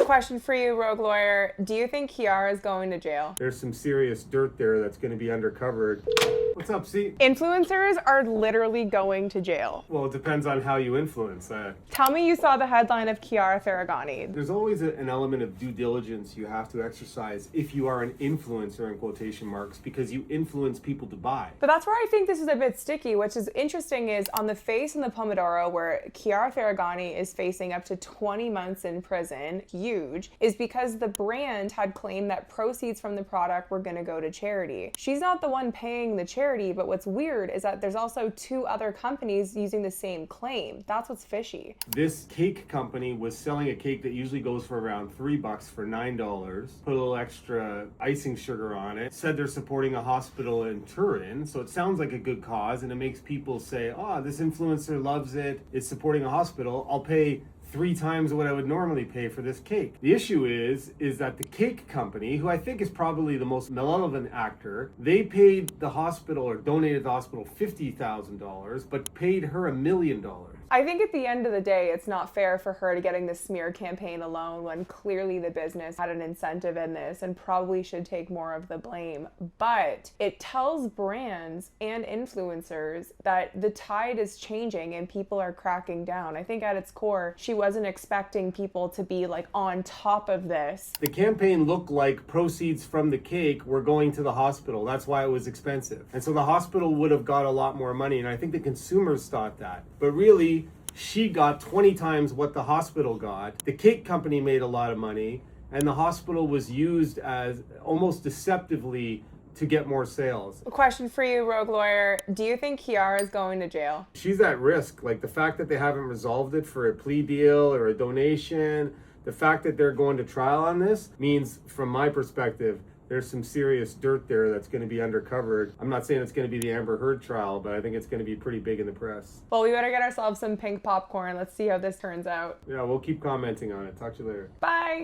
Question for you, Rogue Lawyer. Do you think Kiara is going to jail? There's some serious dirt there that's going to be undercovered. What's up, C? Influencers are literally going to jail. Well, it depends on how you influence. Tell me you saw the headline of Kiara Ferragani. There's always an element of due diligence you have to exercise if you are an influencer, in quotation marks, because you influence people to buy. But that's where I think this is a bit sticky. Which is interesting is on the face and the Pomodoro, where Kiara Ferragani is facing up to 20 months in prison, huge, is because the brand had claimed that proceeds from the product were going to go to charity. She's not the one paying the charity, but what's weird is that there's also two other companies using the same claim. That's what's fishy. This cake company was selling a cake that usually goes for around $3 for $9, put a little extra icing sugar on it, said they're supporting a hospital in Turin, so it sounds like a good cause, and it makes people say, oh, this influencer loves it, it's supporting a hospital, I'll pay 3 times what I would normally pay for this cake. The issue is that the cake company, who I think is probably the most malevolent actor, they paid the hospital or donated the hospital $50,000, but paid her $1 million. I think at the end of the day, it's not fair for her to getting the smear campaign alone when clearly the business had an incentive in this and probably should take more of the blame. But it tells brands and influencers that the tide is changing and people are cracking down. I think at its core, she wasn't expecting people to be like on top of this. The campaign looked like proceeds from the cake were going to the hospital. That's why it was expensive. And so the hospital would have got a lot more money. And I think the consumers thought that. But really, she got 20 times what the hospital got. The cake company made a lot of money, and the hospital was used as almost deceptively to get more sales. A question for you, Rogue Lawyer. Do you think Kiara is going to jail? She's at risk. Like the fact that they haven't resolved it for a plea deal or a donation, the fact that they're going to trial on this means, from my perspective, there's some serious dirt there that's going to be uncovered. I'm not saying it's going to be the Amber Heard trial, but I think it's going to be pretty big in the press. Well, we better get ourselves some pink popcorn. Let's see how this turns out. Yeah, we'll keep commenting on it. Talk to you later. Bye.